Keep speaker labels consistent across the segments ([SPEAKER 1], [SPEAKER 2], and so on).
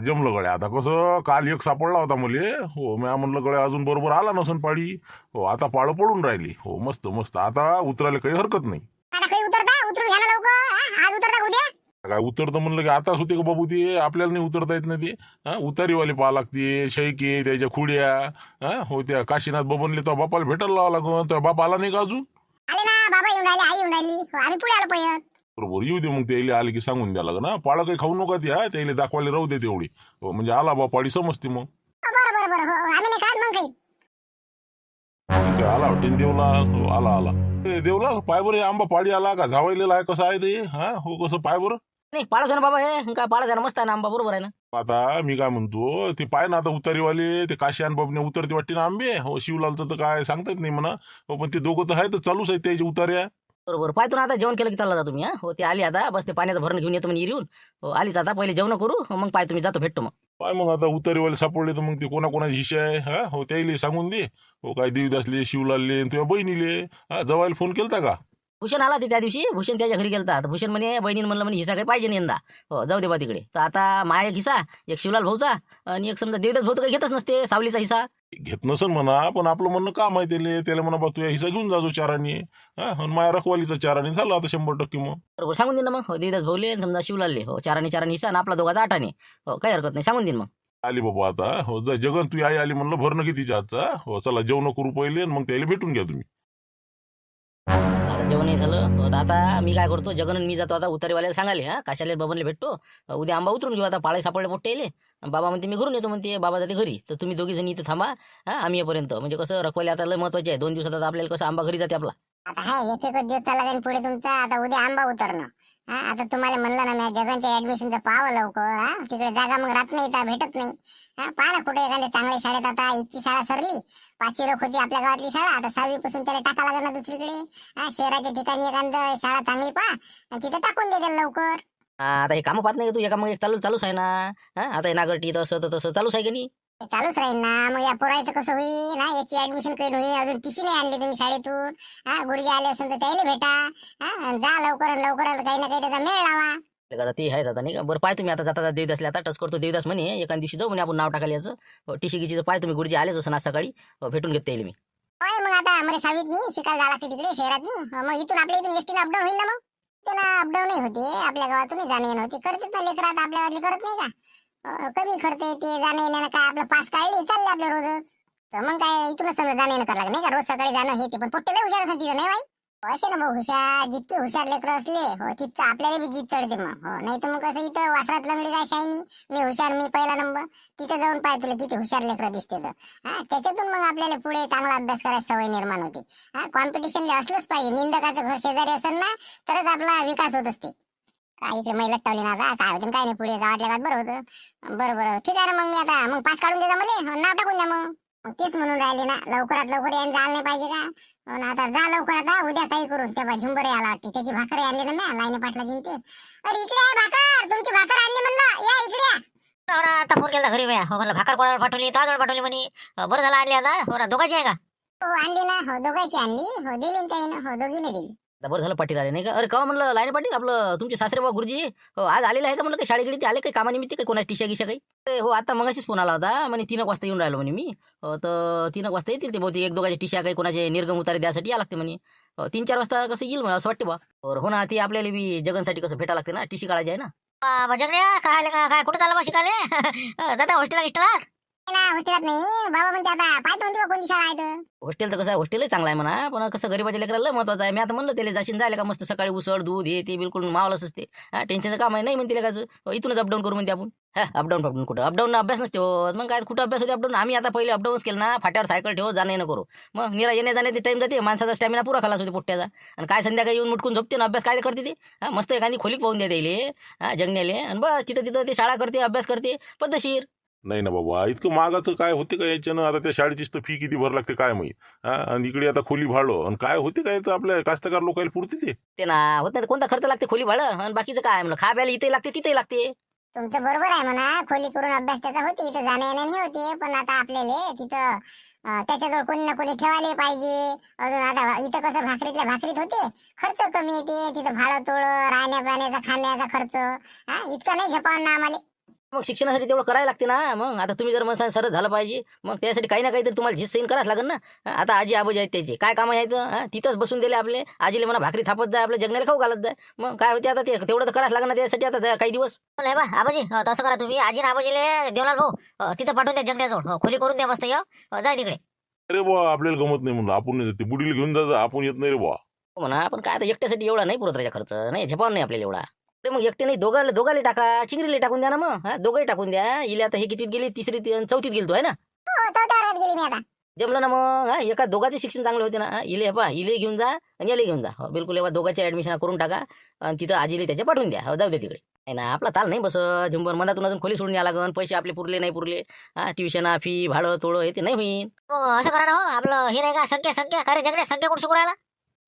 [SPEAKER 1] जमलं गड्या. आता कसं काल एक सापडला होता मुले. हो मी म्हणलं गड्या अजून बरोबर आला नसन पाडी. हो आता पाळं पडून राहिली. हो मस्त मस्त आता उतरायला काही हरकत नाही.
[SPEAKER 2] आता काही उतरता उतरून घ्या ना लवकर. आज उतरता का उद्या?
[SPEAKER 1] काय उतरतं म्हणलं की आताच होते का बाबू ते. आपल्याला नाही उतरता येत ना ते. उतारीवाले पाहा लागते. शैके त्याच्या खुड्या. हो त्या काशीनाथ बबनले तर बापाला भेटायला लावा लागून. तर बाप आला नाही का अजून?
[SPEAKER 2] आले ना बाबा येऊन राहिले आई येऊन राहिली. आम्ही पुढे आलो पळत.
[SPEAKER 1] बरोबर येऊ दे मग त्याला आले की सांगून द्या लागेल. पाळं काही खाऊ नका त्या त्याला दाखवायला राहू दे तेवढी. हो म्हणजे आला बा पाडी समजते मग.
[SPEAKER 2] बरं बरं बरं हो आम्ही नाही खात मग काही.
[SPEAKER 1] ठीक आहे, आला वाटेन देवला. हो आला आला. देवला पाय बरं हे आंबा पाडी आला का झावायलेला आहे कसं आहे ते. हो कसं पाय बरं.
[SPEAKER 3] नाही पाळा ना बाबा हे काय पाळा मस्त आहे ना आंबा बरोबर आहे ना.
[SPEAKER 1] आता मी काय म्हणतो ते पाय ना आता उतारीवाले ते काशी आणि बाबने उतरते वाटते ना आंबे. हो शिवलालचं तर काय सांगता येत नाही म्हणा. हो पण ते दोघं तर आहे तर चालूच आहेत त्याची उतार्या.
[SPEAKER 3] बरोबर पाहतो ना आता जेवण केलं की चालला जा तुम्ही. हो ते आली आता बस ते पाण्याचं भरण घेऊन येतो म्हणजे येऊन. हो आलीच आता पहिले जेवण करू मग पाय तुम्ही जातो भेटतो मग.
[SPEAKER 1] पाय मग आता उतारीवाले सापडले तर मग ते कोणाकोणाची हिशे आहे. हो त्याला सांगून दे. हो काय देवीदासले शिवलालले तुझ्या बहिणीले जवायला फोन केलता का?
[SPEAKER 3] भूषण आला ते त्या दिवशी. भूषण त्याच्या घरी गेलता. तर भूषण म्हणे बहिणीनं म्हणलं म्हणे हिसा काही पाहिजे नाही यंदा. हो जाऊ दे बा तिकडे. तर आता माया एक हिसा एक शिवलाल भाऊचा आणि एक समजा देवदास भाऊ तर काही घेतच नसते सावलीचा हिसा.
[SPEAKER 1] घेत नसन म्हणा पण आपलं म्हणणं काम आहे त्याला म्हणा बा तू हिसा घेऊन जाजो चाराने. माया रखवालीचा चाराने झालं आता 100% मग.
[SPEAKER 3] बरोबर सांगून देईन ना मग. हो देवदास भाऊले समजा शिवलालले हो चाराने हिसा आणि आपला दोघाचा 8 हो काही हरकत नाही सांगून देईन मग.
[SPEAKER 1] आली बाबा आता. हो जा जगन तू आई आली म्हणलं भरणं कितीच्या आजचा. हो चला जेवण करू पहिले मग त्याला भेटून घ्या तुम्ही.
[SPEAKER 3] आता जेवणही झालं. हो, तर आता मी काय करतो जगन आणि मी जातो आता उतारीवाल्याला सांगाले काशाले बबनले भेटतो. उद्या आंबा उतरून घेऊ. आता पाळे सापडले मोठे येले. बाबा म्हणते मी घरून येतो म्हणते. बाबा जाते घरी. तर तुम्ही दोघी जणी इथं थांबा. आम्ही येपर्यंत म्हणजे कसं रखवाले आता लय महत्वाचे आहे. 2 दिवसात आता आपल्याला कसं आंबा घरी जाते आपला.
[SPEAKER 2] आता हाय एक एक दिवस चालला जाईल पुढे तुमचा. आता उद्या आंबा उतरणं. आता तुम्हाला म्हणलं ना मी जगांच्या ऍडमिशनचं पाहावं लवकर. तिकडे जागा मग राहत नाही तर भेटत नाही. पहा ना कुठे एखाद्या चांगल्या शाळेत. आता हिची शाळा सरली. 5वी लोक होती आपल्या गावातली शाळा. आता 6वी पासून त्याला टाका लागेल ना दुसरीकडे. शहराच्या ठिकाणी एखादं शाळा चांगली पहा आणि तिथे टाकून दे त्याला लवकर.
[SPEAKER 3] आता हे कामं पाहत नाही का तू. एका मग एक चालूच आहे ना. आता हे नागरटी तसं तर तसं चालूच आहे की नाही.
[SPEAKER 2] ते चालूच राहील ना. मग या पोरायचं कसं होईल. याची ऍडमिशन काही होईल. अजून टीसी नाही आणली तुम्ही शाळेतून. गुरुजी आले असेल तर त्याला भेटा. जा लवकर लवकर काही ना काही त्याचा मेळ लावा.
[SPEAKER 3] आता ते आहेच आता नाही का. बरं पाय तुम्ही आता जाता देवदासले आता टच करतो. देवदास म्हणे एका दिवशी जाऊ म्हणे आपण नाव टाकायला याचं. टीसी गिचीचं पाय तुम्ही गुरुजी आलेच असं आज सकाळी. भेटून घेता येईल मी.
[SPEAKER 2] होय मग आता मला 6वीत नाही शिकायला जावं लागते तिकडे शहरात नाही. मग इथून आपल्या इथून एसटीने अपडाऊन होईल ना. मग त्याला अपडाऊन होते. आपल्या गावातून जाणे येणं होते. करतात ना लेकरात आपल्या गावातली करत नाही का. कमी खर्च येते जाणे येण्यानं. काय आपलं पास काढले चालले आपल्या रोजच. तर मग काय इथूनच समजा जाणे येणं करावं लागेल नाही का. रोज सकाळी जाणं हे ते पण पोट्टेला हुशार असेल तिथं नाही बाई. असे ना भाऊ हुशार. जितके हुशार लेकर असले हो तितकं आपल्याला बी जीत चढते मग. हो नाही तर मग कसं इथं वासरात लंगडी काय शायनी. मी हुशार मी पहिला नंबर. तिथे जाऊन पाय तुला किती हुशार लेकर दिसते तर. त्याच्यातून मग आपल्याला पुढे चांगला अभ्यास करायची सवय निर्माण होते. कॉम्पिटिशनला असलंच पाहिजे. निंदकाचं घर शेजारी असेल ना तरच आपला विकास होत असते. काय इकडे महिला टावली ना आता काय होतं काय नाही पुढे गावातल्या गावात बरं होतं. बरं ठीक आहे ना. मग मी आता मग पास काढून देता मला. नाव टाकून द्या मग. तेच म्हणून राहिले ना लवकरात लवकर यायला जायला नाही पाहिजे का. आता जा लवकर. आता उद्या काही करून तेव्हा झुंबर यायला वाटते. त्याची भाकर आणली ना मी लाईन पाटला जिंकते. अरे इकडे आहे भाकर. तुमची भाकर आणली म्हणलं. या इकडे या.
[SPEAKER 4] आता फोन केला घरी हो म्हणलं भाकर कोणाला पाठवली ताजवळ पाठवली म्हणे. बरं झालं आणली आता. हो दोघांची आहे का?
[SPEAKER 2] हो आणली ना. हो दोघांची आणली. हो दिली ना त्याने. हो दोघीने दिली.
[SPEAKER 3] बरं झालं पाटील आले नाही का. अरे का म्हणलं लाईन पाटील आपलं तुमचे सासरे बाबा गुरुजी हो आज आलेले आहे का म्हणलं. काही शाळेकडे ते आले काही कामानिमित्त काही कोणा टिशा गिशा काही. अरे हो आता मगाशीच फोन आला होता. म्हणे 3 वाजता येऊन राहिलो म्हणे मी. तर 3 वाजता येतील ते बहुतेक. 1-2 टिशा काही कोणाचे निर्गम उतारे द्यासाठी या लागते म्हणे. 3-4 वाजता कसं येईल म्हणा असं वाटते बा. हो ना ती आपल्याला बी जगनसाठी कसं भेटा लागते ना. टीसी काढायची आहे ना.
[SPEAKER 4] जगण्या काय कुठं चाललं बा शिकायला. दादा हॉस्टेलला गिस्टेला
[SPEAKER 2] हॉस्टेलात नाही बाबा म्हणते. आता पाहतो म्हणते कोणती शाळा आहे.
[SPEAKER 3] हॉस्टेल तर कसं आहे हॉस्टेलही चांगलं आहे म्हणा. पण कसं गरीबाच्या लेकराला महत्वाचं आहे. मी आता म्हणलं त्याला जाशीन जायला का मस्त सकाळी उसळ दूध हे ते बिलकुल मावलंच असते. टेन्शनचं काम आहे नाही म्हणते लेकाचं. इथूनच अपडाऊन करू म्हणते आपण. अपडाऊन कुठं अपडाऊन अभ्यास नसते हो. मग काय कुठं अभ्यास होते अपडाऊन. आम्ही आता पहिले अपडाऊनच केलं ना. फाट्यावर सायकल ठेव जाणं येणं करू. मग निरा येण्या जाण्याचे टाइम जाते. माणसाचा स्टॅमिना पुरा खालास होते पोट्ट्याचा. आणि काय संध्याकाळी येऊन मुटकून झोपते ना अभ्यास काय करते ते. मस्त एखादी खोलीत पाहून द्या त्याला जगण्याले. आणि बस तिथं ते शाळा करते अभ्यास करते पद्धतशीर.
[SPEAKER 1] नाही ना बाबा इतकं महागाचं काय होते का याच्यानं. आता त्या शाळेचीच तर फी किती भर लागते काय माहित. आणि इकडे आता खोली भाडं आणि काय होते काय तर आपल्या कास्तकार लोकांना पुरते
[SPEAKER 3] ते ना होत नाही. कोणता खर्च लागते खोली भाडं आणि बाकीचं काय म्हणलं खा प्यायला इथे लागते तिथेही लागते.
[SPEAKER 2] तुमचं बरोबर आहे म्हणा. खोली करून अभ्यास त्याचा होते. इथं जाण्या येण्याने होते. पण आता आपल्याला तिथं त्याच्याजवळ कोणी ना कोणी ठेवायला पाहिजे. अजून आता इथं कसं भाकरीतल्या भाकरीत होते. खर्च कमी येते. तिथं भाडं तोड राहण्या पाण्याचा खाण्याचा खर्च इतका नाही झपावं ना आम्हाला.
[SPEAKER 3] मग शिक्षणासाठी तेवढं करायला लागते ना. मग आता तुम्ही जर म्हणसाल सरळ झालं पाहिजे, मग त्यासाठी काही ना काहीतरी तुम्हाला झीज सहन करावंच लागेल ना. आता आजी आबोजी आहेत त्याचे काय कामं आहेत, तिथंच बसून दिले आपले. आजीले म्हणा भाकरी थापत जाय, आपल्या जगण्याला खाऊ घालत जाय. मग काय होते आता ते तेवढं तर करावंच लागेल ना त्यासाठी आता काही दिवस.
[SPEAKER 4] हे बा आबाजी तसं करा तुम्ही आजी आबाजीले देवलाल भाऊ तिथं पाठवून द्या जगण्याजवळ खोली करून द्या मस्त जाय तिकडे.
[SPEAKER 1] अरे बुवा आपल्याला गमत नाही म्हणलं, आपण नाही जात. ते बुडीला घेऊन जायचं, आपण येत नाही रे बुवा.
[SPEAKER 3] म्हणा पण काय आता एकट्यासाठी एवढा नाही पुरत त्याचा खर्च, नाही झेपावून नाही आपल्याला एवढा. अरे मग एकटे नाही दोघाले टाका, चिंगरीले टाकून द्या ना. मग दोघंही टाकून द्या. इले आता हे कितीत गेली, तिसरी चौथीत गेली तो आहे ना.
[SPEAKER 2] हो चौथ्या वर्गात गेली मी आता.
[SPEAKER 3] जमलं ना मग. एका दोघांचे शिक्षण चांगले होते ना. इले इले घेऊन जा आणि याला घेऊन जा. बिलकुल दोघांच्या ऍडमिशन करून टाका आणि तिथं आजीले त्याच्या पाठवून द्या. जाऊ दे तिकडे. नाही ना आपला ताल नाही बस झुंबर मनातून अजून खोली सोडून या लागन. पैसे आपले पुरले नाही पुरले, ट्युशन फी भाडं तोडं हे ते नाही होईल.
[SPEAKER 4] असं करा ना आपलं हे नाही का संख्या खरे जगण्या संख्या कुठं शिकू राहिला.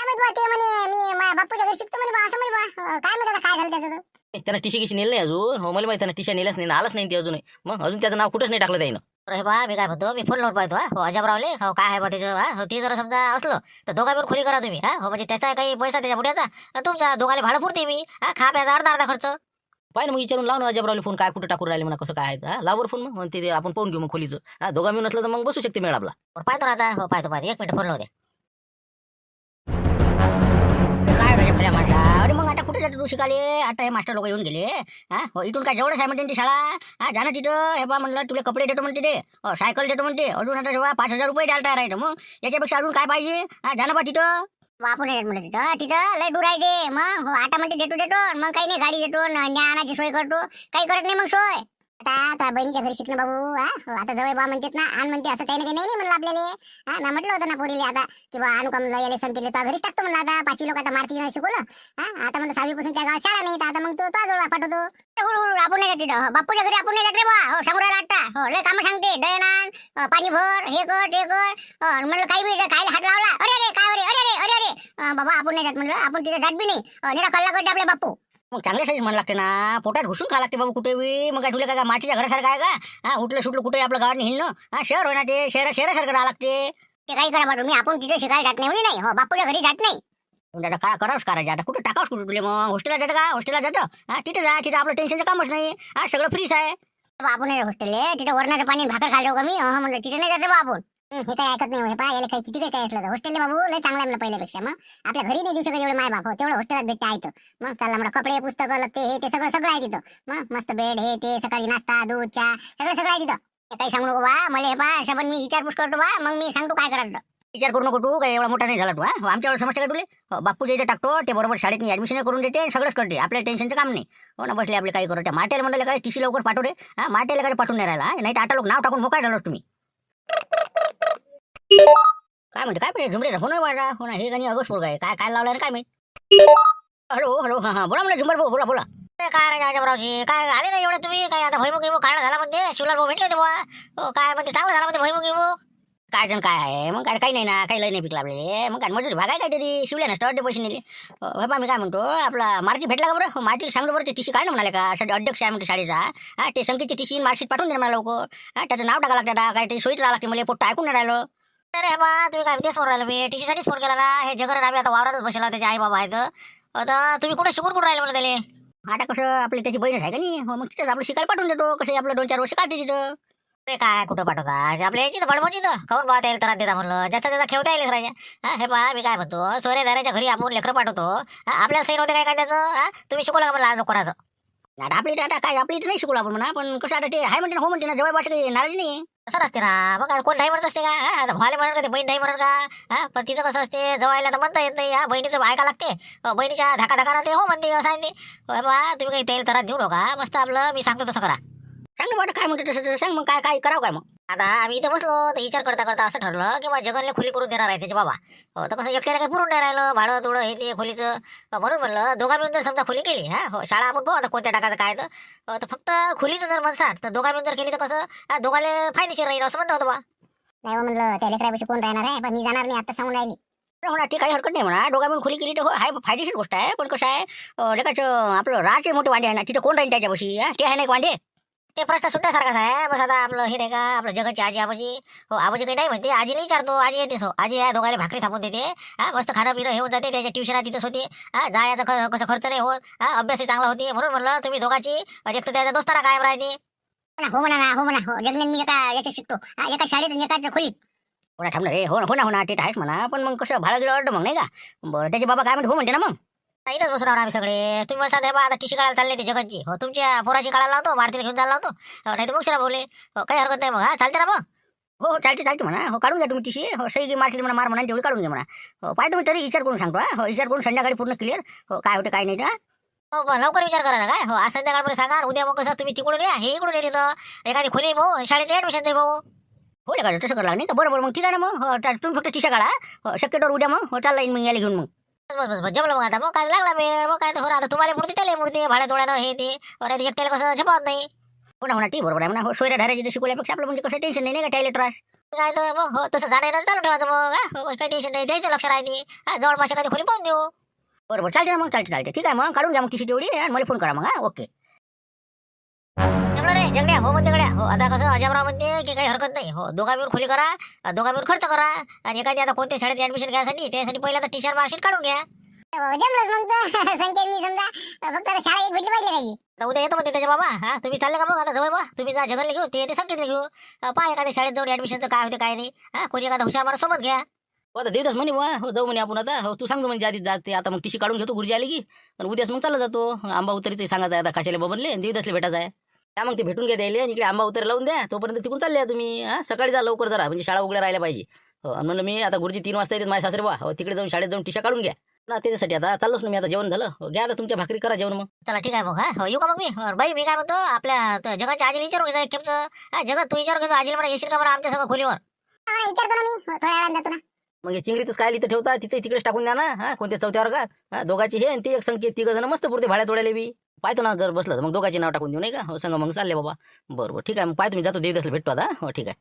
[SPEAKER 2] काय माहित बा, ते म्हणे मी माझ्या बापूच्या घरी शिकतो म्हणे बा, असं म्हणे बा. काय माहित आता काय झालं त्याचं तर.
[SPEAKER 3] त्यांना टिशी किशी नेलं नाही अजून. हो मला माहिती त्यांना टिशा नेल्याच नाही, आलाच नाही ते अजून. मग अजून त्याचं नाव कुठंच नाही टाकलं त्यानं.
[SPEAKER 4] हे बा मी काय म्हणतो मी फोन लावून पाहतो हो अजबरावले हो काय आहे बा त्याचं ते जर समजा असलं तर दोघांवर खोली करा तुम्ही हो म्हणजे त्याचा काही पैसा त्याच्या बुड्याचा तुमचा दोघाले भाडं पुरते मी खा प्याचा अर्धा खर्च.
[SPEAKER 3] पाहिजे मग विचारून लाव ना अजबरावले फोन, काय कुठं टाकून राहिले म्हणा, कसं काय आहे. लावर फोन मग ते आपण पाहून घेऊ मग खोलीचं. दोघा मिळून नसलं तर मग बसू शकते मेळ आपला.
[SPEAKER 4] पाहतो ना आता हो पाहतो 1 मिनिट फोन लावते. काय रे भल्या माणसा अरे मग आता कुठे जातो तू शिकाले. आता हे मास्टर लोक येऊन गेले हो इथून काय जवळच आहे म्हणते ती शाळा जाणं तिथं. हे बा म्हणलं तुला कपडे देतो म्हणते ते सायकल देतो म्हणते अजून आता जेव्हा 5,000 रुपये द्यायला तयार आहे. मग याच्यापेक्षा अजून काय पाहिजे जाणं बा तिथं.
[SPEAKER 2] बापू नाही म्हणलं तिथं लय दूर आहे ते. मग हो आता म्हणते देतो मग काही नाही गाडी देतो आणायची सोय करतो, काही करत नाही मग सोय. आता बहिणीच्या घरी शिकणं बाबू. हो आता जवळ बा म्हणतात ना आण म्हणते, असं काही नाही म्हणलं आपल्याला. मी म्हटलं होतं ना पोरीले आता की बा आणू का म्हणलं याला संकेत तर घरीच टाकतो म्हणलं. आता 5वी लोक आता मारती नाही शिकवलं. आता म्हणलं 6वी पासून त्या गावात शाळा नाही तर आता मग तो जवळ पाठवतो. आपण नाही जात तिथं बापूच्या घरी, आपण नाही जात रे बा. हो सांगू राहिला आता हो लय कामं सांगते. दळण पाणी भर हे कर ते कर म्हणलं काही बी काय हात लावला अरे अरे काय अरे बाबा आपण नाही जात म्हणलं. आपण तिथे जात बी नाही निरा कल्ला करते आपले बापू.
[SPEAKER 3] मग चांगल्यासाठी म्हण लागते ना, पोटात घुसून खा लागते बाबू कुठे बी. मग काय तुला काय मातीच्या घरासारखं आहे का उठलं सुटलं कुठे आपल्या गावात हिंडणं. शहर होय ना ते शहरासारखं राहा लागते.
[SPEAKER 2] ते काही करा तुम्ही, आपण तिथे शिकायला जात नाही नाही हो बापूच्या घरी जात नाही.
[SPEAKER 3] आता काय करावंच करायचं. आता कुठं टाकावंच कुठे तुला. मग हॉस्टेलला जातं का, हॉस्टेलला जातं तिथं जा. तिथं आपलं टेन्शनचं कामच नाही. सगळं फ्रीच आहे.
[SPEAKER 2] आपण नाही हॉस्टेल तिथे वरणाचं पाणी भाकर खाल्लो का मी म्हणलं तिथे नाही जाते बा आपण. हे काय ऐकत नाही पा याला काही किती काय असलं हॉस्टेल बाबू लय चांगला आहे म्हणलं पहिल्यापेक्षा. मग आपल्या घरी नाही देऊ शकत एवढे माय बाप हो तेवढं हॉस्टेलात भेटते आहे. मग चालला म्हणा कपडे पुस्तकं लगते हे ते सगळं आहे तिथं. मग मस्त बेड हे ते सकाळी नाश्ता दूध चहा सगळं आहे तिथं. काही सांगू नको बा मला हे पा अशा पण मी विचारपूस करतो बा मग मी सांगतो काय करायचं.
[SPEAKER 3] विचार करू नको तू, काय एवढा मोठा नाही झाला तू. आमच्यावर समजते का तुले. बापूच्या इथे टाकतो ते बरोबर शाळेत ऍडमिशन करून देते सगळंच करते. आपल्याला टेन्शनचं काम नाही. हो ना बसले आपले काही करू. त्या माटेला म्हणलं काय टीसी लवकर पाठवते. माटेला काय पाठवून नाही राहिला नाही तर आता लोक नाव टाकून मोकाय झालो तुम्ही. काय म्हणते काय पाहिजे झुमरेचा फोन आहे माझा. हो ना हे गाणी अगोच पोरगा आहे काय लावलं काय माहिती. हॅलो हां बोला म्हणलं झुंबर भाऊ बोला.
[SPEAKER 4] काय रे राजाबरावजी काय आले नाही एवढं तुम्ही काय आता भैमुख काढा झाला म्हणते शिवलाल भाऊ भेटले तेव्हा काय म्हणते चांगलं झालं म्हणते भैमुख
[SPEAKER 3] काय जण काय आहे मग काय काही नाही ना, काही लय नाही पिकला आपले. मग काय मजुरी भागाय काहीतरी शिवल्या ना स्टॉर्ट पैसे नेले. बाबा मी काय म्हणतो आपला मार्टी भेटला का बरं. मार्टी सांगतो बरं ते टीसी काढणं म्हणाले का अध्यक्ष आहे म्हणते शाळेचा. ते संकेतची टीसी मार्कशीट पाठवून दे मला लवकर. त्याचं नाव टाका लागतं काय ते सोयीत राहा लागते मला पोट्ट ऐकून नाही राहिलं.
[SPEAKER 4] अरे बा तुम्ही काय तेच फोन राहिलं मी टीसी साठीच फोन केला ना. हे जगर आम्ही आता वावरातच बसला त्याचे आई बाबा आहेत. आता तुम्ही कुठे शिकून कुठं राहिले मला त्याला.
[SPEAKER 3] आता कसं आपली त्याची बहीणच आहे का नाही. हो मग तिथंच आपलं शिकायला पाठवून देतो. कसं आपलं 2-4 वर्ष काढते तिथं.
[SPEAKER 4] अरे काय कुठं पाठवता आपल्या याची तर बडबोची तर कवर बा त्याला त्रास देता म्हणलं ज्याचा त्याचा खेळता येईल राजा. हे पहा मी काय म्हणतो सोयरेदाराच्या घरी आपण लेकरं पाठवतो आपल्याला सही नव्हते काय त्याचं तुम्ही शिकवलं का म्हणलं आज कोणाचं.
[SPEAKER 3] आता आपली आता काय आपली इथं नाही शिकवलं आपण म्हणा. पण कसं आता ते आहे म्हणते ना हो म्हणते ना जवळ भाषा काही नाराजी नाही.
[SPEAKER 4] कसं असते ना मग कोण नाही म्हणत असते का आता भाले म्हणत का ते बहीण नाही म्हणत का. पण तिचं कसं असते जवळला तर म्हणता येत नाही. बहिणीचं ऐका लागते बहिणीच्या धकाधकाना ते हो म्हणते असं आहे. बा तुम्ही काही तेल त्रास देऊ नका मस्त आपलं मी सांगतो तसं करा.
[SPEAKER 3] सांग ना बरं काय म्हणते तसं सांग. मग काय करावं काय मग.
[SPEAKER 4] आता आम्ही इथं बसलो तर विचार करता असं ठरलं की बा जगनला खोली करून देणार आहे त्याचे बाबा. तर कसं एकट्याला काही पुरून नाही राहिलं भाडं तोडं हे ते खोलीचं. म्हणून म्हणलं दोघा मिळून जर समजा खोली केली हो शाळा आपण पाहू आता कोणत्या टाकायचं काय तर फक्त खोलीचं जर म्हणसाल तर दोघा मिळून जर केली तर कसं दोघाला फायदेशीर राहील असं म्हणत होतं बा.
[SPEAKER 2] नाही म्हणलं त्या लेकरापाशी कोण राहणार आहे पण मी जाणार नाही आता सांगून राहिली.
[SPEAKER 3] म्हणा ठीक काही हरकत नाही म्हणा. दोघा मिळून खोली केली तर हाय फायदेशीर गोष्ट आहे. पण कसं आहे लेकाचं आपलं राहायचे मोठे वांडे आहे ना तिथं कोण राहील त्याच्यापाशी ते आहे नाही वांडे.
[SPEAKER 4] ते प्रश्न सुटण्यासारखाच आहे बस आता आपलं हे नाही का आपलं जगाची आजी आबाजी हो आबाजी काही नाही म्हणते आजीला विचारतो आजी येतेस हो आजी या दोघांना भाकरी थापून देते मस्त खाणं पिणं हे होऊन जाते त्याच्या ट्युशनात तिथंच होते जायचं कसं खर्च नाही होत अभ्यासही चांगला होते. म्हणून म्हणलं तुम्ही दोघांची एक तर त्याच्या दोस्ताना कायम राहते
[SPEAKER 2] हो म्हणा ना, हो म्हणा, हो जगण्यात मी एका याच्यात शिकतो, एका शाळेत एकाच्या खोलीत.
[SPEAKER 3] कोणा थांबणार रे, हो ना ते तर आहेच म्हणा, पण मग कसं भाडं गिळं वाटतं मग नाही का. बरं त्याचे बाबा काय म्हणते, हो म्हणते ना मग.
[SPEAKER 4] इथंच बसून राहणार आम्ही सगळे. तुम्ही मला साध्या आता टीशी काढायला चालले ते जगाची. हो तुमच्या पोराची काढायला लावतो, भारतीला घेऊन जायला लावतो. नाही तर मग शिरा बोलले. काही हरकत नाही मग. हा चालते ना मग.
[SPEAKER 3] हो चालते म्हणा. हो काढून घ्या तुम्ही टीशी. हो सही गी मारली म्हणा, मार म्हणा तेवढी काढून घ्या म्हणा. हो पाय तुम्ही तरी विचार करून सांगतो. हो विचार करून संध्याकाळी पूर्ण क्लिअर. हो काय होते काय नाही का.
[SPEAKER 4] हो पण लवकर विचार करायचा काय. हो आज संध्याकाळपर्यंत सांगा. उद्या मग कसं तुम्ही तिकडून या, हे इकडून येते तर एखादी खोली भाऊ शाळेत ऍडमिशन दे भाऊ.
[SPEAKER 3] हो का तसं करायला नाही का. बरोबर मग ठीक आहे ना मग. हो तुम्ही फक्त टीशा काढा. हो शक्यतोवर उद्या मग हो चालला येईन मग यायला घेऊन मग.
[SPEAKER 4] बस जमलं मग. आता मग काय लागला वेळ मग काय तर. हो आता तुम्हाला मूर्ती त्याला मूर्ती भाड्या तोड्यानं हे ते. अरे एकट्याला कसं झपावत नाही.
[SPEAKER 3] हो ना ती बरोबर आहे म्हणा. हो सोयऱ्या ढाऱ्याची शिकवल्यापेक्षा आपलं म्हणजे कसं टेन्शन नाही का टायलेट त्रास.
[SPEAKER 4] काय तर मग हो तसं जाणार चालू ठेवायचं मग. हो काही टेन्शन नाही, द्यायचं लक्ष राहते. जवळपास एखादी खोली पाहून देऊ.
[SPEAKER 3] बरोबर चालते ना मग. चालते ठीक आहे मग. काढून घ्या मग टीशी तेवढी आणि मला फोन करा मग. ओके
[SPEAKER 4] जमलं रे जगड्या. हो म्हणते गड्या. हो आता कसं अजबराव म्हणते की काही हरकत नाही. हो दोघा मिळून खोली करा, दोघा मिळून खर्च करा. आणि एखादी आता कोणत्या शाळेत ऍडमिशन घ्यायसाठी त्यासाठी पहिला तर टीचर मार्कशीट काढून घ्या.
[SPEAKER 2] जमलंच मग तर संख्या मी समजा फक्त आता शाळा एक भेटली पाहिजे काही.
[SPEAKER 4] आता उद्या येतो म्हणते त्याच्या बाबा. हा तुम्ही चालले का मग आता जवळ बा. तुम्ही जा जगनला घेऊ, ते संकेतला घेऊ. पहा एखाद्या शाळेत जाऊन ऍडमिशनचं काय होते काय नाही. हा कोणी एखादा हुशार माणूस सोबत घ्या.
[SPEAKER 3] हो आता देवदास म्हणे बुवा. हो जाऊ म्हणे आपण आता. हो तू सांगतो म्हणजे आधी जाते आता मग टीशी काढून घेतो गुरुजी आली की. पण उद्याच मग चालला जातो. आंबा उतरीचं सांगायचं आहे आता कशाला बबनले देवदासले भेटायचं आहे. त्या मग ते भेटून घ्या द्यायला आणि इकडे आंबा उतर लावून द्या. तोपर्यंत तिकडून चालले या तुम्ही. हा सकाळी जा लवकर जरा म्हणजे शाळा उघड्या राहायला पाहिजे. हो आणि म्हणलं मी आता गुरुजी 3 वाजता येते माझ्या सासरे बा. हो तिकडे जाऊन शाळेत जाऊन टीशा काढून घ्या ना. त्याच्यासाठी आता चाललोच ना मी. आता जेवण झालं. हो घ्या आता तुमच्या भाकरी करा जेवण मग.
[SPEAKER 4] चला ठीक आहे मग. हा हो येऊ का मग मी. बाई मी काय म्हणतो आपल्या जगाच्या आजीला विचारू घ्यायचं खेपचं. हा जगात तू विचारू घ्यायचं आजीला म्हणा येशील का बरं आमच्या सगळं खोलीवर.
[SPEAKER 2] विचारतो ना मी, थोड्या वेळानं जातो ना.
[SPEAKER 3] मग हे चिंगरीच काय इथं ठेवता तिचं तिकडेच टाकून द्या ना. हा कोणत्या चौथ्या वर्गात. हा दोघाची हे आणि ते एक संकेत 3 जण मस्त पुरते भाड्या तोडायला बी. पाहतो ना जर बसलं तर मग दोघांची नाव टाकून देऊ नाही का. हो संग मग चालले बाबा. बरोबर ठीक आहे मग पाहतो मी जातो देवदासला भेटतो आता. हो ठीक आहे.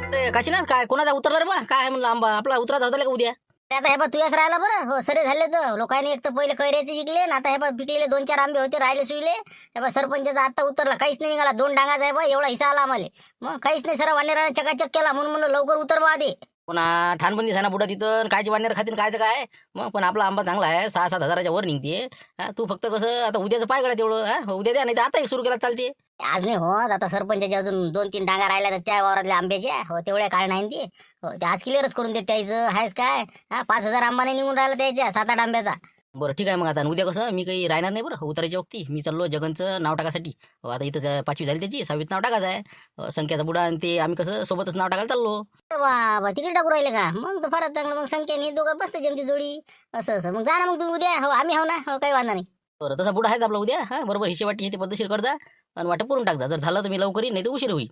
[SPEAKER 3] अरे काशीनाथ काय कोणाचा उतरला रे बा. काय म्हणलं आंबा आपला उतराचा होता का उद्या.
[SPEAKER 4] ते आता हे बा तुझ्याच राहिला बरं. हो सरे झाले तर लोकांनी एक तर पहिले कैऱ्याचे शिकले ना. आता हे बा पिकलेले 2-4 आंबे होते राहिले सुईले. हे बा सरपंचाचा आता उतरला काहीच नाही निघाला. 2 डांगाचा आहे बा एवढा हिस्सा आला आम्हाला. मग काहीच नाही सर वानेराने चकाचक केला म्हणून म्हणलं लवकर उतर बा आधी.
[SPEAKER 3] पुन्हा ठाणबंदी झाला बुडा तिथं कायची वाढणार खातील कायचं काय. मग पण आपला आंबा चांगला आहे 6-7 हजाराच्या वर निघते. हा तू फक्त कसं आता उद्याचं पाय गडा तेवढं. हा उद्या द्या नाही तर आता एक सुरू केला चालते.
[SPEAKER 4] आज नाही हो आता सरपंचाचे अजून 2-3 डांगा राहिल्या तर त्या वावरातल्या आंब्याच्या. हो तेवढ्या काळ नाही ते. हो ते आज क्लिअरच करून देत त्याचं आहेच काय. हा 5,000 आंबा नाही निघून राहिला त्याच्या 7-8 आंब्याचा.
[SPEAKER 3] बरं ठीक आहे मग. आता उद्या कसं मी काही राहणार नाही बरं उतरायच्या वक्ती. मी चाललो जगनचं नाव टाकासाठी. हो आता इथं 5वी झाली त्याची 6वीत नाव टाकायचं आहे. संख्याचा बुडा आणि ते आम्ही कसं सोबतच नाव टाकायला चाललो.
[SPEAKER 4] बाबा तिकडे टाकू राहिले का. मग तर फारच चांगलं. मग संख्येने दोघं बसतं जमती जोडी. असं मग जा ना मग तुम्ही उद्या. हो आम्ही हो ना. हो काही वांधा नाही.
[SPEAKER 3] बरं तसा बुडा आहेच आपला उद्या. हा बरोबर हिशेवाटी हे ते पद्धतशीर करता आणि वाटप करून टाकता. जर झालं तर मी लवकर येईन नाही तर उशीर होईल.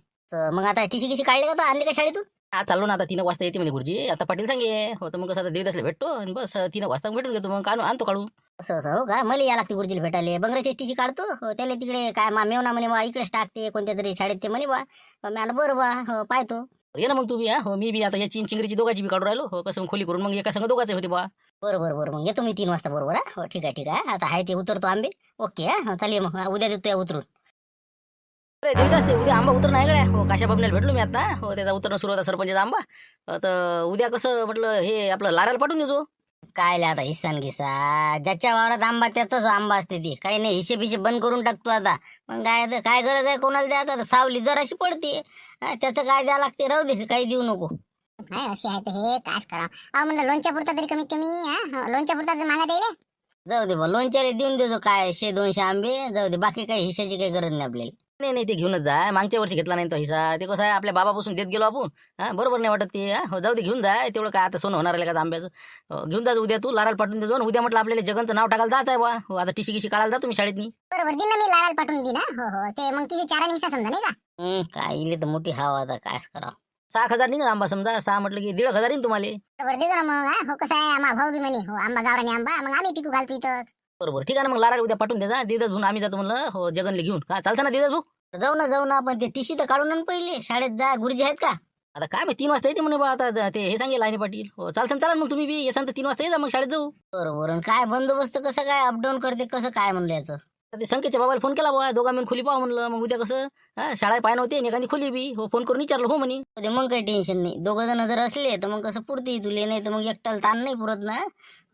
[SPEAKER 4] मग आता टिशी काढले का तो आणले का शाळेतून.
[SPEAKER 3] हा चाललो ना आता 3 वाजता येते म्हणजे गुरुजी. आता पाटील सांगे हो तर मग कसं आता देवदासला भेटतो आणि बस 3 वाजता भेटून घेतो मग आणतो काढून.
[SPEAKER 4] असं हो का. मला या लागते गुरुजीला भेटायला. बंगऱ्याची टिशी काढतो. हो त्याला तिकडे काय मेवना म्हणे बा इकडेच टाकते कोणत्या तरी शाळेत ते म्हणे बा. मी बरं बा हो पाहतो.
[SPEAKER 3] ये ना मग तुम्ही. हो मी बी आता या चिंगरीची दोघाची बी काढून राहिलो. हो कसं खोली करून मग एका संग दोघाचे होते बा.
[SPEAKER 4] बरोबर मग येतो मी 3 वाजता बरोबर. हो ठीक आहे. आता आहे ते उतरतो आंबे. ओके हा चालेल मग. उद्या देतो उतरून.
[SPEAKER 3] अरे देवदास ते उद्या आंबा उतर नाही गड्या. हो काशा बाबण्याला भेटलो मी आता. हो त्याचा उतरणं सुरू होता सरपंचाचा आंबा. तर उद्या कसं म्हटलं हे आपलं लाराला पाठवून देतो.
[SPEAKER 4] काय आता हिस्सान घिसा ज्याच्या वावरात आंबा त्याचाच आंबा असते ती. काही नाही हिशे बंद करून टाकतो आता. मग काय गरज आहे कोणाला द्या. आता सावली जराशी पडते त्याचं काय द्या लागते. राहू दे काही देऊ नको.
[SPEAKER 2] नाही असे आहे तर हे काय करा. म्हणलं लोणच्या पुरता तरी कमीत कमी लोणच्या पुरता मागा येईल.
[SPEAKER 4] जाऊ दे बा लोणच्याला देऊन देतो काय 100-200 आंबे. जाऊ दे बाकी काही हिश्याची काही गरज नाही आपल्याला.
[SPEAKER 3] नाही ते घेऊनच जाय. मागच्या वर्षी घेतला नाही तो हिस्सा. ते कसं आहे आपल्या बाबापासून देत गेलो आपण. हा बरोबर नाही वाटत ते. हो जाऊ दे घेऊन जाय. तेवढं काय आता सोनं होणार आहे का आंब्याचं. घेऊन जा उद्या तू लाराला पाठवून देतो. उद्या म्हटलं आपल्याला जगनचं नाव टाकायला जायचं आहे बा. हो आता टिशी काढायला जा तुम्ही शाळेत मी.
[SPEAKER 2] बरोबर दिन ना मी लाराला पाठवून देईन. हो ते मग तिथे 4 हिस्सा समजा नाही का.
[SPEAKER 4] काय इले तर मोठी हवा आता काय करावं.
[SPEAKER 3] 6,000 निघा आंबा समजा. 6 म्हटलं की 1,500 येईन तुम्हाला.
[SPEAKER 2] बरोबर देतो ना मग. हो कसं आहे आम्हा भाऊ बी म्हणे हो आंबा गावराने आंबा मग आम्ही पिकू घालतो इथंच.
[SPEAKER 3] बरोबर ठीक आहे ना मग लाराला उद्या पाठवून द्या. दिवस भाऊन आम्ही जातो म्हणलं. हो जगनला घेऊन का चालतं ना दिवस भाऊ.
[SPEAKER 4] जाऊ ना पण ते टिशी तर काढून आण पहिले. शाळेत जा गुरुजी आहेत का.
[SPEAKER 3] आता काय माहिती 3 वाजता येते म्हणे बा. आता ते हे सांगेल लाईनी पाटील. हो चालतं मग तुम्ही बी येसान तर 3 वाजता ये जा मग शाळेत जाऊ.
[SPEAKER 4] बरोबर काय बंदोबस्त कसं काय अपडाऊन करते कसं काय म्हणलं याचं.
[SPEAKER 3] ते संकेतच्या बाबाला फोन केला बा. दोघा मिळून खोली पाहा म्हणलं. मग उद्या कसं शाळा पाय नव्हते एखादी खोली बी. हो फोन करून विचारलं हो म्हणे.
[SPEAKER 4] मग काही टेन्शन नाही. 2 जण जर असले तर मग कसं पुरते तुले. नाही तर मग एकट्याला ताण नाही पुरत ना.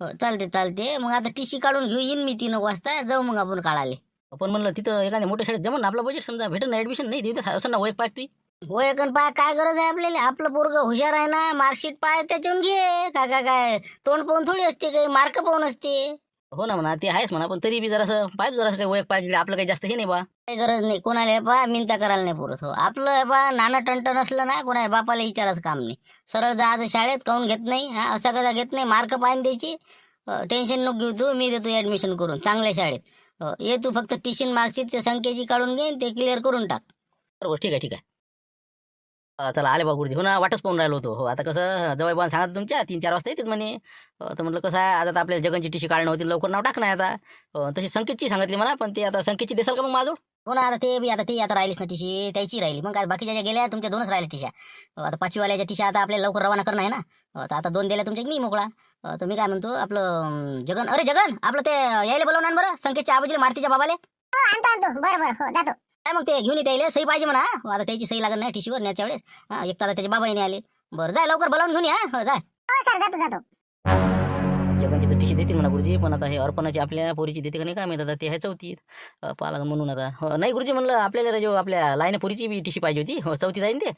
[SPEAKER 4] हो चालते मग आता टिशी काढून घेऊ येईन मी 3 वाजता. जाऊ मग आपण काढाले.
[SPEAKER 3] पण म्हणलं तिथं एखाद्या मोठ्या शाळेत जमून आपलं बजेट समजा भेटेल ना, ऍडमिशन नाही देऊ असं ना, वैयक पाय तुझी.
[SPEAKER 4] होय कन पाय काय गरज आहे आपल्याला, आपलं पोरग हुशार आहे ना, मार्कशीट पाय त्याच्याहून घे. काय काय काय तोंड पाहून थोडी असते, काही मार्क पाहून असते.
[SPEAKER 3] हो ना म्हणा, ते आहेच म्हणा, पण तरी बी जरासं पाहिजे, जरासं काही वैयक पाहिजे, आपलं काही जास्त हे नाही बा.
[SPEAKER 4] काही गरज नाही कोणाला हे पा मिनता करायला नाही पुरत. हो आपलं हे पा नाना टंटन असलं ना, कोणा बापाला विचारायचं काम नाही. सरळ जायचं शाळेत, काऊन घेत नाही हा, असा कसा घेत नाही, मार्क पाहिजे द्यायची. टेन्शन नको घेऊ तू, मी देतो ऍडमिशन करून चांगल्या शाळेत. ये तू फक्त टिशन मार्कशीट ते संख्येची काढून घे, ते क्लिअर करून टाक.
[SPEAKER 3] बरोबर, ठीक आहे ठीक आहे. चला आले बा गुरुजी. हो ना, वाटच पाहून राहिलो होतो. हो आता कसं जवळ सांगत तुमच्या 3-4 वाजता येतात म्हणे. तर म्हटलं कसं आहे, आता आपल्या जगनची टीशी काढणं होती, लवकर नाव टाकणं आहे आता. तशी संकेतची सांगितली मला, पण ते आता संकेतची देसाल का मग माझं?
[SPEAKER 4] हो ना, आता ते बी आता राहिलीच ना टिशी, त्याची राहिली. मग काय बाकीच्या ज्या गेल्या तुमच्या 2च राहिल्या टिशा. आता 5वीवाल्याच्या टिशा आता आपल्याला लवकर रवाना करणं आहे ना. तर आता 2 दिल्या तुमच्या, मी मोकळा. तर मी काय म्हणतो, आपलं जगन, अरे जगन, आपलं ते यायला बोलवणार बरं, संकेतच्या आबाजीला, मारतीच्या बाबाले.
[SPEAKER 2] हो आणतो बरं हो जातो.
[SPEAKER 4] काय मग ते घेऊन येते, सही पाहिजे म्हणा. आता त्याची सही लागत नाही टिशीवर न्याच्या वेळेस. एक तर त्याचे बाबा येणे आले. बरं जाय लवकर बोलावून घेऊन या. हो जाय.
[SPEAKER 2] हो सर जातो.
[SPEAKER 3] जगनची तर टीशी देतील म्हणा गुरुजी, पण आता हे अर्पणाची आपल्या पोरीची देते का नाही काय माहिती. आता ते आहे 4थीत पाहा म्हणून आता. नाही गुरुजी म्हणलं, आपल्याला जो आपल्या लाईन पोरीची बी टीशी पाहिजे होती. 4थीत आहे ते.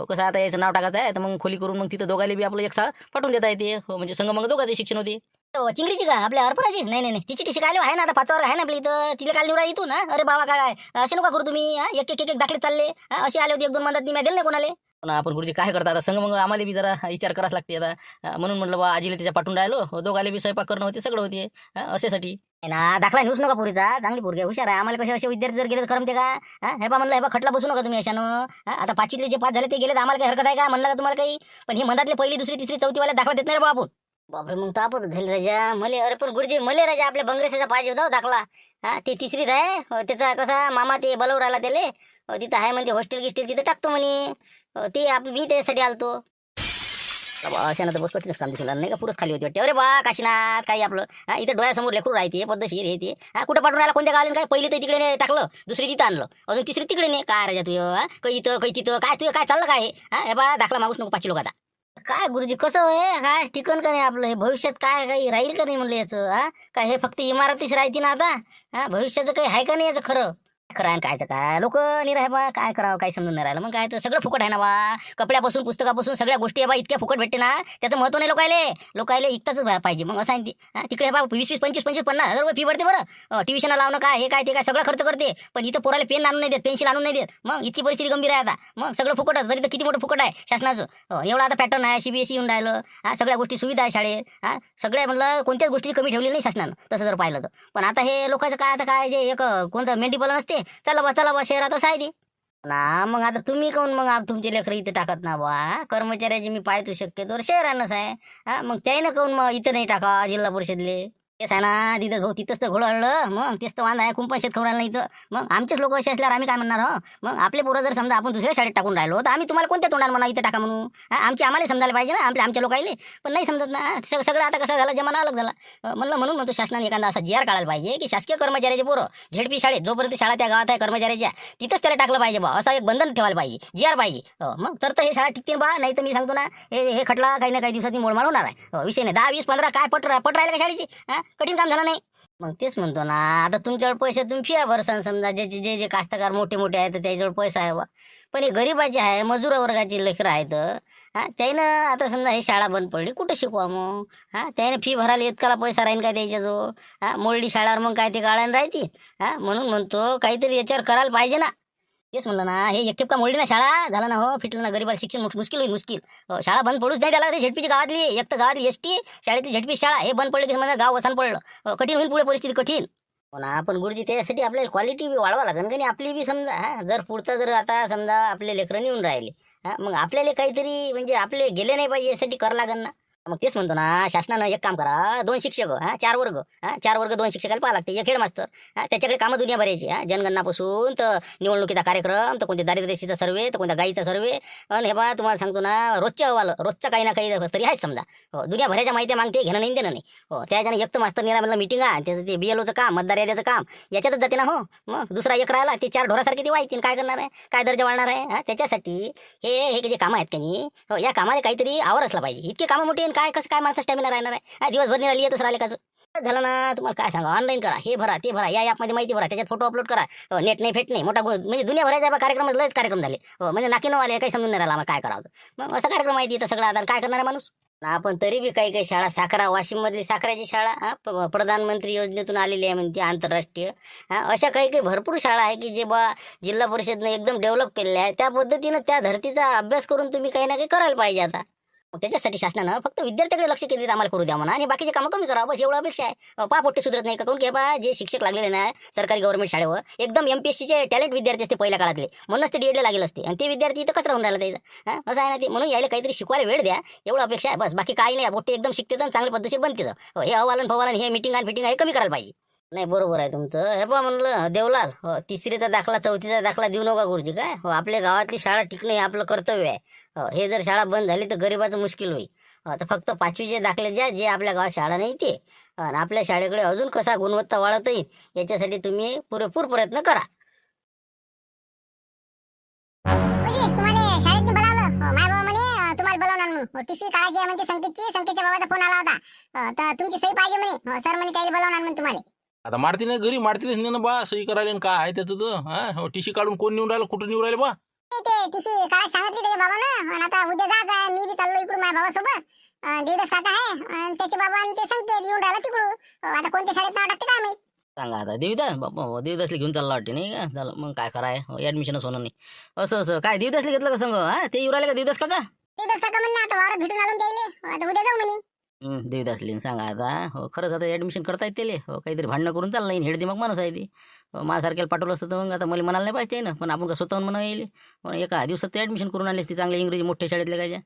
[SPEAKER 3] कसं आता याचं नाव टाकायचं आहे, तर मग खोली करून मग तिथं दोघाले बी आपलं एक साथ पाठवून देता येते. म्हणजे संघ मग दोघांचे शिक्षण होते.
[SPEAKER 4] चिंगरीची का आपल्या अर्पणाची? नाही तिची टिशी काय आहे ना, आता 5 वर्ग आहे ना आपली इथं, तिला काल निवडा इथून ना. अरे बाबा काय असे नका करू तुम्ही. एक एक दाखले चालले. असे आले होते 1-2 मदत मी दिले नाही कोणाला.
[SPEAKER 3] पण आपण गुरुजी काय करता आता, संघ मग आम्हाला बी जरा विचार करायला लागते आता. म्हणून म्हटलं बा आजीला त्याच्या पाठवून राहिलो, दोघाले बी स्वयंपाक करणं होते, सगळं होते अशासाठी.
[SPEAKER 4] ना दाखला न्यूज नका पुरीचा, चांगली पोरगी हुशार आहे. आम्हाला कसे असे विद्यार्थी जर गेले तर करमते का? हे बा म्हणलं, हे बा खटला बसू नका तुम्ही अशानं. आता 5वीतले जे पास झाले ते गेले, तर आम्हाला काही हरकत आहे का म्हणलं का तुम्हाला काही? पण हे मधातले 1ली, 2री, 3री, 4थीवाल्या दाखला देत नाही रे बा आपण. बापरे, मग तापत झाले राजा मले. अरे पण गुरुजी मले राजा आपल्या बंगरेसाचा पाहिजे होता दाखला. ते 3रीत आहे. त्याचा कसा मामा ते बोलवून राहिला त्याले. तिथं आहे म्हणजे हॉस्टेल गिस्टेल तिथं टाकतो म्हणे. ते मी त्यासाठी आलतो. अशानं तर बस कठीणच काम दिसणार नाही का, पुरच खाली होती वाटते. अरे बा काशीनाथ, काही आपलं इथं डोळ्यासमोर लेकरू राहते, पद्धतशीर हे ते. कुठं पाठवून राहिला, कोणत्या गावाला? काय 1ली तर तिकडे टाकलं, 2री तिथं आणलं, अजून 3री तिकडे नाही. काय राजा तुझं काही इथं काही तिथं, काय तुझं काय चाललं काय? हे बा दाखला मागूच नको 5 लोक आता. काय गुरुजी कसं आहे, काय ठिकण का नाही आपलं हे, भविष्यात काय काही राहील का नाही म्हणलं याचं? काय हे फक्त इमारतीच राहते ना आता? भविष्याचं काही आहे का नाही याचं खरं? खरं आहे कायचं काय, लोक निराय बा काय करावं, काही समजून नाही राहिलं. मग काय तर सगळं फुकट आहे ना बा, कपड्यापासून पुस्तकापासून सगळ्या गोष्टी बा इतक्या फुकट भेटते ना, त्याचं महत्व नाही लोकायले इकताच पाहिजे. मग असं आहे ते. तिकडे बा 20-20, 25-25, 50,000 रुपये फी भरते बरं. ट्युशन लावणं काय हे काय ते काय सगळं खर्च करते. पण इथं पोराला पेन आणून नाही देत, पेन्सिल आणून नाही देत. मग इतकी परिस्थिती गंभीर आहे आता. मग सगळं फुकट, तरी तर किती मोठं फुकट आहे शासनाचं. एवढा आता पॅटर्न आहे, CBSE येऊन राहिलं. सगळ्या गोष्टी सुविधा आहे शाळेत. सगळ्या म्हणलं कोणत्याच गोष्टी कमी ठेवली नाही शासनानं तसं जर पाहिलं तर. पण आता हे लोकांचं काय, आता काय जे एक कोणतं मेंढीपालन असते, चला बा शहरात असं आहे ते ना. मग आता तुम्ही कोण मग तुमचे लेकरं इथं टाकत ना बा, कर्मचाऱ्याची मी पाहतो शक्यतो शहरानंच आहे. मग त्याने कोण मग इथं नाही टाका जिल्हा परिषदले? तेच आहे ना, तिथं भाऊ तिथंच तर घोडं हळलं. मग तेच तर वांदा आहे, कुंपण शेत खवरायला नाही. तर मग आमचेच लोक असे असल्यावर आम्ही काय म्हणणार? मग आपले पोरं जर समजा आपण दुसऱ्या शाळेत टाकून राहिलो, तर आम्ही तुम्हाला कोणत्या तोंडाने म्हणा इथं टाका म्हणून? आम्हाला समजायला पाहिजे ना, आमच्या लोकायले. पण नाही समजत ना. सगळं आता कसं झालं, जमाना अलग झाला. म्हणून म्हणतो शासनाने एखादा असा GR काढायला पाहिजे की शासकीय कर्मचाऱ्याचे पोरं झेडपी शाळेत, जोपर्यंत शाळा त्या गावात आहे कर्मचाऱ्याच्या, तिथंच त्याला टाकलं पाहिजे बा, असं एक बंधन ठेवायला पाहिजे, GR पाहिजे. मग तर हे शाळा टिकतील बा. नाही तर मी सांगतो ना, हे खटला काही ना काही दिवसांनी मोडमाड होणार आहे. विषय नाही, 10, 20, 15 काय पट राहिलं का शाळेची? कठीण काम झालं नाही. मग तेच म्हणतो ना, आता तुमच्याजवळ पैसे तुम्ही फिया भरसान समजा, जे कास्तकार मोठे आहेत त्याच्याजवळ पैसा आहे बा. पण हे गरीबाचे आहे, मजूर वर्गाचे लेकरं आहेत. त्यानं आता समजा हे शाळा बंद पडली, कुठं शिकवा मग? त्याने फी भरायला इतकाला पैसा राहील काय त्याच्याजवळ? मोडली शाळावर मग काय ते गाळ्यानं राहतील. म्हणून म्हणतो काहीतरी याच्यावर करायला पाहिजे ना. तेच म्हणलं ना, हे एक का मोडली ना शाळा, झालं ना हो फिटलं ना, गरीबाला शिक्षण मुश्किल होईल, मुश्किल. शाळा बंद पडूच नाही त्याला. झेडपीची गावातली एक तर गावातली ST शाळेतली झेडपी शाळा हे बंद पडली की समजा गाव वसान पडलं, कठीण होईल पुढे परिस्थिती कठीण. हो ना, पण गुरुजी त्यासाठी आपल्याला क्वालिटी बी वाढवा लागेल का नाही आपली बी समजा. जर पुढचा जर आता समजा आपले लेकरं येऊन राहिले, मग आपल्याला काहीतरी म्हणजे आपले गेले नाही पाहिजे यासाठी करावं लागेल ना. मग तेच म्हणतो ना, शासनानं एक काम करा, 2 शिक्षक 4 वर्ग 2 शिक्षकाला पाहा लागते, एक हेडमास्तर. त्याच्याकडे कामं दुनिया भरायची. जनगणनापासून तर निवडणुकीचा कार्यक्रम, तर कोणत्या दारिद्र्यरेषेचा सर्वे, तर कोणत्या गाईचा सर्वे. आणि हे बा तुम्हाला सांगतो ना, रोजच्या अहवाल रोजचा काही ना काही तरी आहेच समजा. दुनिया भरायच्या माहिती मागते, घेणं नाही देणं नाही. त्याच्यानं एक तर मास्तर निरा म्हणलं मीटिंग आहे, त्याचं ते BLOचं काम, मतदार याद्याचं काम याच्यातच जाते ना. मग दुसरा एक राहिला, ते 4 ढोरासारखे ते वाईतील, काय करणार आहे, काय दर्जा वाढणार आहे? त्याच्यासाठी हे जे कामं आहेत का नाही, या कामाला काहीतरी आवर असला पाहिजे. इतके कामं मोठी काय कसं काय माणसं स्टॅमिना राहणार आहे? दिवसभर निरा लिहितच राहिले का?
[SPEAKER 3] झालं ना, तुम्हाला काय सांगा, ऑनलाईन करा, हे भरा ते भरा, या ॲपमध्ये माहिती भरा, त्याच्यात फोटो अपलोड करा. नेट नाही फेट नाही, मोठा म्हणजे दुनिया भरायचा कार्यक्रम, लयच कार्यक्रम झाले. म्हणजे नाकी आले, काही समजून नाही राहिला आम्हाला काय करावं. मग असं कार्यक्रम माहिती येतं सगळं, आता काय करणार आहे माणूस. आपण तरी बी काही काही शाळा, साखरा वाशिम मधली साखराची शाळा प्रधानमंत्री योजनेतून आलेली आहे म्हणते आंतरराष्ट्रीय. अशा काही काही भरपूर शाळा आहे की जे जिल्हा परिषदनं एकदम डेव्हलप केलेल्या आहे. त्या पद्धतीनं त्या धर्तीचा अभ्यास करून तुम्ही काही ना काही करायला पाहिजे. आता मग त्याच्यासाठी शासनानं फक्त विद्यार्थ्याकडे लक्ष केंद्रित आम्हाला करू द्या म्हणा, आणि बाकीचे कामं कमी करा, बस एवढं अपेक्षा आहे. पोट्टे सुधरत नाही का कोण घे जे शिक्षक लागलेले नाही सरकारी गव्हर्नमेंट शाळेवर, एकदम MPSCचे टॅलेंट विद्यार्थी असते पहिल्या काळातले, म्हणूनच ते DED लागेल असते, आणि ते विद्यार्थी इथं कचरा होऊन राहिला त्याचा. असं आहे ना ते, म्हणून यायला काहीतरी शिकवायला वेळ द्या, एवढं अपेक्षा आहे बस. बाकी काही नाही, पोट्टे एकदम शिकते तर चांगल्या पद्धतीने बनते. हे अहवालन फवालन हे मिटिंग आणि फिटिंग हे कमी करायला पाहिजे. नाही बरोबर आहे तुमचं. हे पहा म्हणलं देवलाल, तिसरीचा दाखला चौथीचा दाखला देऊ नका गुरुजी. काय आपल्या गावातली शाळा टिकणं हे आपलं कर्तव्य आहे. हे जर शाळा बंद झाली तर गरिबाचं मुश्किल होईल. तर फक्त 5वीचे दाखले द्या जे आपल्या गावात शाळा नाही ते, आणि आपल्या शाळेकडे अजून कसा गुणवत्ता वाढवता येईल याच्यासाठी तुम्ही पुरेपूर प्रयत्न करा.
[SPEAKER 2] तुम्हाला शाळेत बोलावलं, माय बाबा म्हणे तुम्हाला बोलावणार म्हणून. TC काढायची आहे म्हणते संकेतच्या बाबाचा फोन आला होता, तर तुमची सही पाहिजे म्हणे. सर म्हणे त्याला बोलावणार म्हणे तुम्हाला.
[SPEAKER 1] आता मारती नाही घरी, मारतीलच नाही ना बा, सही करायला आणि काय आहे त्याचं तर. TC काढून कोण निवडून राहिलं, कुठं निवडून राहिलं बा.
[SPEAKER 2] ते TC काढायला सांगितले त्याच्या बाबानं, आणि आता उद्या जायचं आहे. मी बी चाललो इकडून माझ्या भावासोबत. देवदास काका आहे आणि त्याचे बाबा आणि ते संकेत येऊन राहिला तिकडून. आता कोणत्या शाळेत नाव टाकते काय माहित.
[SPEAKER 3] सांगा आता देवदास बाबा, देवदासला घेऊन चालला वाटते नाही का. झालं मग काय कराय, ॲडमिशनच होणार नाही. असं काय देवदासला घेतलं का संग, ते येऊ राहिले का देवदास काका.
[SPEAKER 2] देवदास काका म्हणणं आता वावरात भेटून आलो त्याले, आता उद्या जाऊ म्हणे.
[SPEAKER 3] देवदासलीन सांगा आता. खरंच आता ॲडमिशन करता येते त्याले. काहीतरी भांडणं करून चाललं नाही, हेड दिमाग माणूस आहे ती. माझ्यासारख्याला पाठवलं असतं तर मग आता मला म्हणायला नाही पाहिजे ना, पण आपण का स्वतःहून म्हणा येईल. एका दिवसात ते ॲडमिशन करून आणली असती चांगल्या इंग्रजी मोठ्या शाळेतले काय.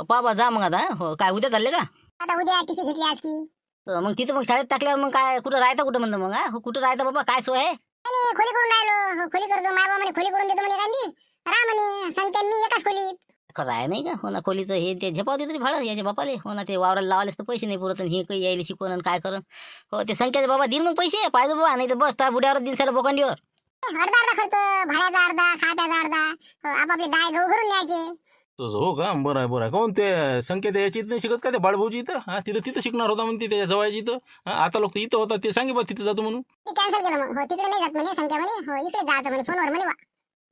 [SPEAKER 3] पाबा जा मग आता. काय उद्या चालले का.
[SPEAKER 2] आता उद्या TC घेतली आज की.
[SPEAKER 3] मग तिथं मग शाळेत टाकल्यावर मग काय कुठं राहता, कुठं म्हणतो मग कुठं राहता बाबा, काय सोय आहे.
[SPEAKER 2] आणि खोली करून राहिलो, खोली करतो. माय बाबा म्हणे खोली करून देतो म्हणे एखादी. राहा म्हणे संकेत मी एकाच खोलीत.
[SPEAKER 3] खरं आहे नाही का. हो ना, खोलीचं हे ते झेपावते तरी भाडं याच्या बापाले. हो ना, ते वावराला लावायला तर पैसे नाही पुरत, आणि हे काही यायला शिकवण आणि काय करण. हो ते संख्याचे बाबा दिन मग पैसे पाहिजे बाबा, नाही तर बस त्या बुड्यावर दिवसाला बोकांडीवर.
[SPEAKER 2] अर्धा खर्च, भाड्याचा अर्धा, खात्याचा अर्धा, आपापले डाय गहू भरून न्यायचे.
[SPEAKER 1] हो का, बरं आहे बरं आहे. काऊन ते संकेत याची नाही शिकत का, ते बाळभाऊजी इथं. तिथं शिकणार होता म्हणते त्याच्या जवळची इथं. आता लोक इथं होता, ते सांगे बा तिथं जातो म्हणून.
[SPEAKER 2] ते कॅन्सल केलं मग. तिकडे नाही जात म्हणे संख्या म्हणे. इकडे जायचं म्हणे, फोनवर म्हणे.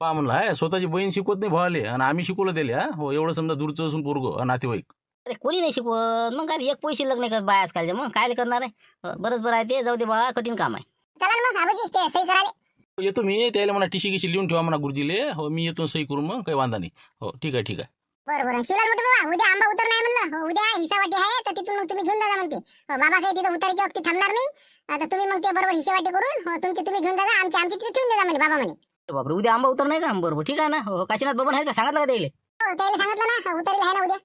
[SPEAKER 1] पहा म्हणलं आहे, स्वतःची बहीण शिकवत नाही भावाले, आणि आम्ही शिकवलं त्याला. हो एवढं समजा दूरचं असून पोरगं नातेवाईक.
[SPEAKER 3] अरे कोणी नाही शिकवत, मग काय एक पैसे लग्न करत बाय आजकालच्या, मग काय करणार आहे. बरंच बरं आहे ते, जाऊ दे बाळा, कठीण काम आहे.
[SPEAKER 2] चला ना मग आबाजी ते सही करायला.
[SPEAKER 1] येतो मी, त्याला म्हणा TC लिहून ठेवा म्हणा गुरुजीले. हो मी येतो सही करून, मग काही वांधा नाही. हो ठीक आहे ठीक आहे.
[SPEAKER 2] बरं शिवराज मोठे बाबा, उद्या आंबा उतर नाही म्हणलं. उद्या हिसावाटी आहे, तर तिथून मग तुम्ही घेऊन जा म्हणते. बाबा काही तिथं उतारीच्या वक्ती थांबणार नाही. आता तुम्ही मग ते बरोबर हिशेवाटी करून तुमची तुम्ही घेऊन जा, आमची तिथे ठेवून द्या म्हणे बाबा म्हणे.
[SPEAKER 3] बापरे, उद्या आंबा उतर नाही का. बरोबर ठीक आहे ना. हो काशीनाथ बाबा आहे का, सांगितलं का त्याला.
[SPEAKER 2] त्याला सांगितलं ना उतरली आहे ना उद्या.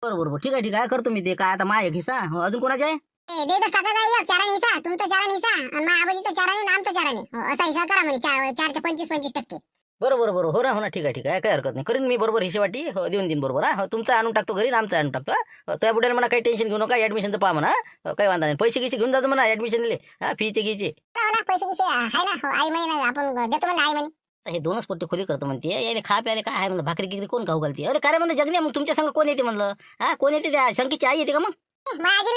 [SPEAKER 3] बरोबर ठीक आहे करतो मी ते. काय आता माय एक हिस्सा. अजून कोणाचे आहे.
[SPEAKER 2] देवदास काकाचा एक चाराने हिस्सा, तुमचा चाराने हिस्सा, आणि माझ्या आबाजीचा चाराने, आमचा चाराने, असा हिस्सा करा म्हणे. 4च्या 25%
[SPEAKER 3] बरोबर हो ना ठीक आहे काय हरकत नाही. करीन मी बरोबर हिशेवाटी. देऊन देईन बरोबर. तुमचं आणून टाकतो घरी, आमचं आणून टाकतो. त्या बुड्याला म्हणा काही टेन्शन घेऊ नका, ॲडमिशनचं पहा म्हणा. काही वांधा नाही. पैसे घेऊन जातो म्हणा ॲडमिशनले. फीचे घ्यायचे
[SPEAKER 2] पैसे किसे आहे ना. आई म्हणे आपण देतो म्हणजे आई म्हणे.
[SPEAKER 3] हे 2च पोट्टे खोली करतो म्हणते. यायला खा प्याले काय आहे म्हणलं, भाकरी किकरी कोण खाऊ घालते. अरे काय म्हणलं जगने, मग तुमच्या संग कोण येते म्हणलं. कोण येते, त्या संगीतची आई येते का मग.
[SPEAKER 2] माझी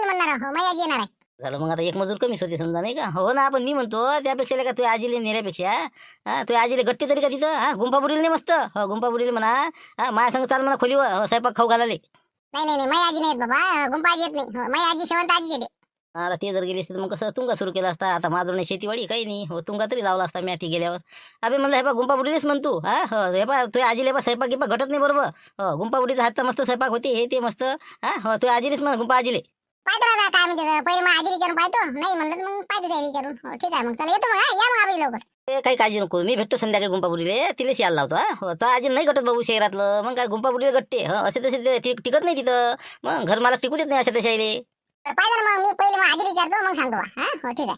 [SPEAKER 2] म्हणणार हो, माझी आजी येणार आहे.
[SPEAKER 3] झालं मग आता एक मजूर कमीच होते समजा नाही का. हो ना, पण मी म्हणतो त्यापेक्षा का तुझ्या आजीले नेण्यापेक्षा तुझ्या आजीले गट्टी तरी का तिथं. गुंफा बुडील नाही मस्त. गुंफा बुडील म्हणा. माझ्या संग चाल म्हणा खोलीवर, स्वयंपाक खाऊ घालाले.
[SPEAKER 2] नाही माझी आजी नाहीत बाबा, गुंपा आजी येत नाही. माझी आजी शेवंत आजीच येते.
[SPEAKER 3] आता ते जर गेले असते तर मग कसं तुंगा सुरू केला असता. आता माझं शेतीवाडी काही नाही. हो तुंगा तरी लावला असता मी ती गेल्यावर. अबे म्हणलं हे बा गुंपा बुडीलेच म्हणतो. हे बा तुझ्या आजीले बा स्वयंपाक गिपा घटत नाही बरोबर. गुंपा बुडीचा हातचा मस्त स्वयंपाक होते, हे ते मस्त. तुझ्या आजीलेच म्हणा गुंपा आजीले.
[SPEAKER 2] पाहतो बाबा काय म्हणते, पहिले मग आजी विचारून पाहतो. नाही म्हणलं मग पाहतो त्याला विचारून. ठीक आहे मग चला येतो मग. या मग आबाजी लवकर.
[SPEAKER 3] ते काही काळजी नको, मी भेटतो संध्याकाळी गुंपा बुडीले. तिलेच यायला लावतो. तो आजी नाही घटत बाबू शहरातलं. मग काय गुंपा बुडीले गट्टे असे तसे टिकत नाही तिथं. मग घर मला टिकू देत नाही असे तसे.
[SPEAKER 2] पाहिजे ना मग, मी पहिले मग आजी विचारतो मग सांगतो. ठीक आहे.